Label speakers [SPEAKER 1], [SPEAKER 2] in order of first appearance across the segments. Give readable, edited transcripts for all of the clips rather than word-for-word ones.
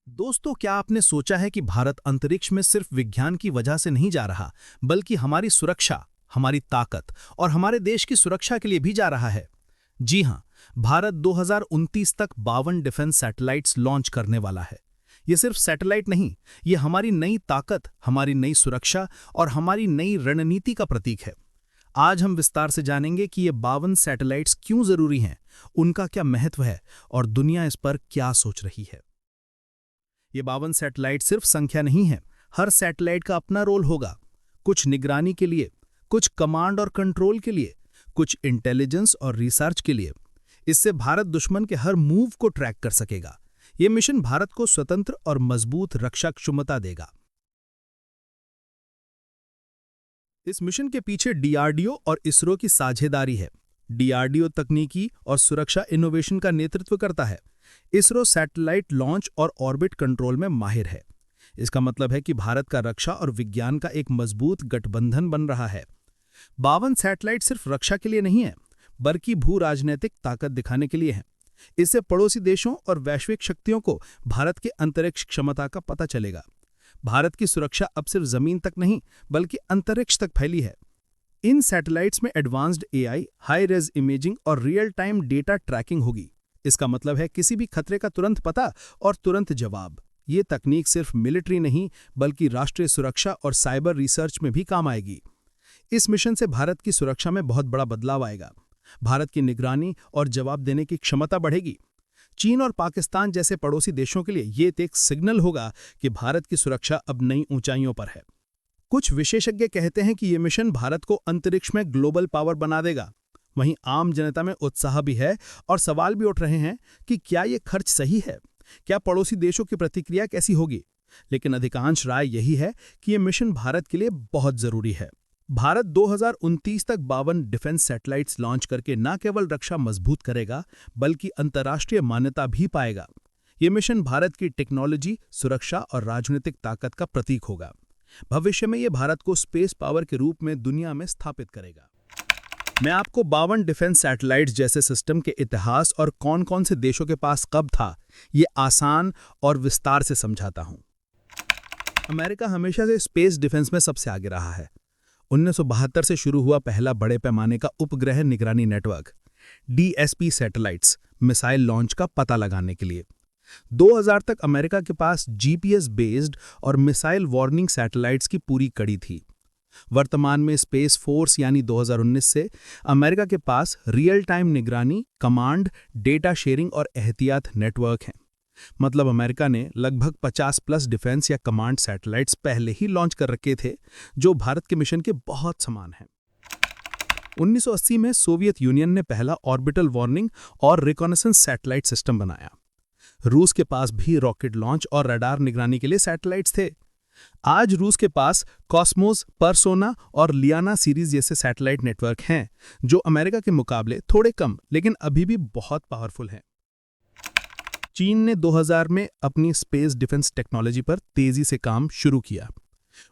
[SPEAKER 1] दोस्तों, क्या आपने सोचा है कि भारत अंतरिक्ष में सिर्फ विज्ञान की वजह से नहीं जा रहा, बल्कि हमारी सुरक्षा, हमारी ताकत और हमारे देश की सुरक्षा के लिए भी जा रहा है? जी हां, भारत 2029 तक 52 डिफेंस सैटेलाइट्स लॉन्च करने वाला है। ये सिर्फ सैटेलाइट नहीं, ये हमारी नई ताकत, हमारी नई सुरक्षा और हमारी नई रणनीति का प्रतीक है। आज हम विस्तार से जानेंगे कि ये 52 सैटेलाइट्स क्यों जरूरी हैं, उनका क्या महत्व है और दुनिया इस पर क्या सोच रही है। ये 52 सैटेलाइट सिर्फ संख्या नहीं है, हर सैटेलाइट का अपना रोल होगा। कुछ निगरानी के लिए, कुछ कमांड और कंट्रोल के लिए, कुछ इंटेलिजेंस और रिसर्च के लिए। इससे भारत दुश्मन के हर मूव को ट्रैक कर सकेगा। ये मिशन भारत को स्वतंत्र और मजबूत रक्षा क्षमता देगा। इस मिशन के पीछे डीआरडीओ और इसरो की साझेदारी है। डीआरडीओ तकनीकी और सुरक्षा इनोवेशन का नेतृत्व करता है। इसरो सैटेलाइट लॉन्च और ऑर्बिट कंट्रोल में माहिर है। इसका मतलब है कि भारत का रक्षा और विज्ञान का एक मजबूत गठबंधन बन रहा है। 52 सैटेलाइट सिर्फ रक्षा के लिए नहीं है, बल्कि भू राजनीतिक ताकत दिखाने के लिए है। इससे पड़ोसी देशों और वैश्विक शक्तियों को भारत के अंतरिक्ष क्षमता का पता चलेगा। भारत की सुरक्षा अब सिर्फ जमीन तक नहीं, बल्कि अंतरिक्ष तक फैली है। इन सैटेलाइट्स में advanced AI, high res imaging और रियल टाइम डेटा ट्रैकिंग होगी। इसका मतलब है किसी भी खतरे का तुरंत पता और तुरंत जवाब। ये तकनीक सिर्फ मिलिट्री नहीं, बल्कि राष्ट्रीय सुरक्षा और साइबर रिसर्च में भी काम आएगी। इस मिशन से भारत की सुरक्षा में बहुत बड़ा बदलाव आएगा। भारत की निगरानी और जवाब देने की क्षमता बढ़ेगी। चीन और पाकिस्तान जैसे पड़ोसी देशों के लिए ये एक सिग्नल होगा कि भारत की सुरक्षा अब नई ऊंचाइयों पर है। कुछ विशेषज्ञ कहते हैं कि ये मिशन भारत को अंतरिक्ष में ग्लोबल पावर बना देगा। वहीं आम जनता में उत्साह भी है और सवाल भी उठ रहे हैं कि क्या ये खर्च सही है, क्या पड़ोसी देशों की प्रतिक्रिया कैसी होगी। लेकिन अधिकांश राय यही है कि ये मिशन भारत के लिए बहुत जरूरी है। भारत 2029 तक 52 डिफेंस सैटेलाइट्स लॉन्च करके न केवल रक्षा मजबूत करेगा, बल्कि अंतर्राष्ट्रीय मान्यता भी पाएगा। ये मिशन भारत की टेक्नोलॉजी, सुरक्षा और राजनीतिक ताकत का प्रतीक होगा। भविष्य में ये भारत को स्पेस पावर के रूप में दुनिया में स्थापित करेगा। मैं आपको 52 डिफेंस सैटेलाइट्स जैसे सिस्टम के इतिहास और कौन-कौन से देशों के पास कब था, ये आसान और विस्तार से समझाता हूं। अमेरिका हमेशा से स्पेस डिफेंस में सबसे आगे रहा है। 1972 से शुरू हुआ पहला बड़े पैमाने का उपग्रह निगरानी network DSP satellites missile launch का पता लगाने के लिए। 2000 तक अमेरिका के पास जीपीएस बेस्ड और मिसाइल वार्निंग सैटेलाइट्स की पूरी कड़ी थी। वर्तमान में स्पेस फोर्स यानी 2019 से अमेरिका के पास रियल टाइम निगरानी, कमांड, डेटा शेयरिंग और एहतियात नेटवर्क हैं। मतलब अमेरिका ने लगभग 50 प्लस डिफेंस या कमांड सैटेलाइट्स पहले ही लॉन्च कर रखे थे, जो भारत के मिशन के बहुत समान हैं। 1980 में सोवियत यूनियन ने पहला ऑर्बिटल वार्निंग और रिकॉनेसेंस सैटेलाइट सिस्टम बनाया। रूस के पास भी रॉकेट लॉन्च और रडार निगरानी के लिए सैटेलाइट्स थे। आज रूस के पास कॉस्मोस, परसोना और लियाना सीरीज जैसे सैटेलाइट नेटवर्क हैं, जो अमेरिका के मुकाबले थोड़े कम लेकिन अभी भी बहुत पावरफुल हैं। चीन ने 2000 में अपनी स्पेस डिफेंस टेक्नोलॉजी पर तेजी से काम शुरू किया।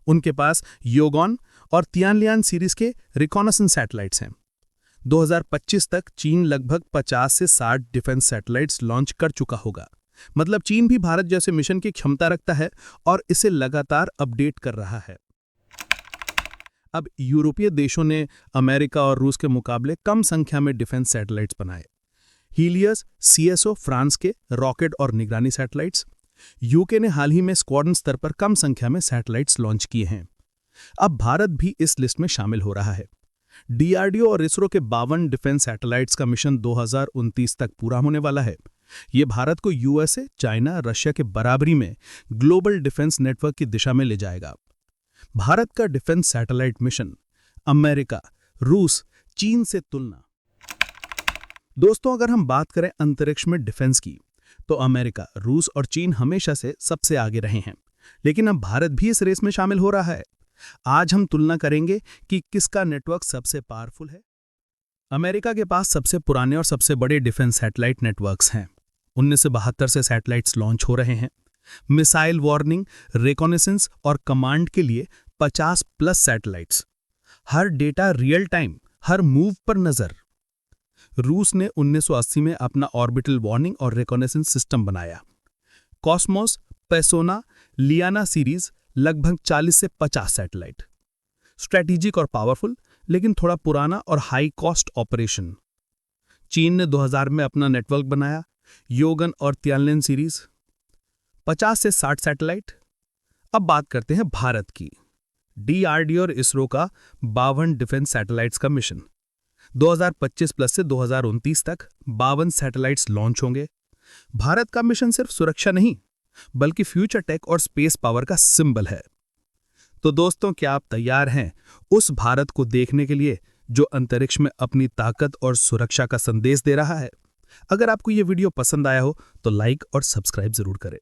[SPEAKER 1] उनके पास योगॉन और तियानलियान सीरीज के रिकॉनेसेंस सैटेलाइट्स हैं। 2025 तक चीन लगभग 50 से 60 डिफेंस सैटेलाइट्स लॉन्च कर चुका होगा। मतलब चीन भी भारत जैसे मिशन की क्षमता रखता है और इसे लगातार अपडेट कर रहा है। अब यूरोपीय देशों ने अमेरिका और रूस के मुकाबले कम संख्या में डिफेंस सैटेलाइट्स बनाए। हीलियस, सीएसओ फ्रांस के रॉकेट और निगरानी सैटेलाइट्स। यूके ने हाल ही में स्क्वाड्रन स्तर पर कम संख्या में सैटेलाइट्स लॉन्च किए हैं। अब भारत भी इस लिस्ट में शामिल हो रहा है। डीआरडीओ और इसरो के 52 डिफेंस सैटेलाइट्स का मिशन 2029 तक पूरा होने वाला है। ये भारत को यूएसए, चाइना, रशिया के बराबरी में ग्लोबल डिफेंस नेटवर्क की दिशा में ले जाएगा। भारत का डिफेंस सैटेलाइट मिशन अमेरिका, रूस, चीन से तुलना। दोस्तों, अगर हम बात करें अंतरिक्ष में डिफेंस की, तो अमेरिका, रूस और चीन हमेशा से सबसे आगे रहे हैं। लेकिन अब भारत भी इस रेस में शामिल हो रहा है। आज हम तुलना करेंगे कि किसका नेटवर्क सबसे पावरफुल है। अमेरिका के पास सबसे पुराने और सबसे बड़े डिफेंस सैटेलाइट नेटवर्क्स हैं। 1972 से सैटेलाइट्स लॉन्च हो रहे हैं। मिसाइल वार्निंग, रिकॉनेसेंस और कमांड के लिए 50 प्लस सैटेलाइट्स। हर डेटा रियल टाइम, हर मूव पर नजर। रूस ने 1980 में अपना ऑर्बिटल वार्निंग और रिकॉनेसेंस सिस्टम बनाया। कॉस्मोस, पैसोना लियाना सीरीज लगभग 40 से 50 सैटेलाइट। स्ट्रैटेजिक और पावरफुल, लेकिन थोड़ा पुराना और हाई कॉस्ट ऑपरेशन। चीन ने 2000 में अपना नेटवर्क बनाया, योगन और तियानलिन सीरीज 50 से 60 सैटेलाइट। अब बात करते हैं भारत की। डीआरडीओ और इसरो का 52 डिफेंस सैटेलाइट्स का मिशन। 2025 प्लस से 2029 तक 52 सैटेलाइट्स लॉन्च होंगे। भारत का मिशन सिर्फ सुरक्षा नहीं, बल्कि फ्यूचर टेक और स्पेस पावर का सिंबल है। तो दोस्तों, क्या आप तैयार हैं उस भारत को देखने के लिए जो अंतरिक्ष में अपनी ताकत और सुरक्षा का संदेश दे रहा है? अगर आपको यह वीडियो पसंद आया हो तो लाइक और सब्सक्राइब जरूर करें।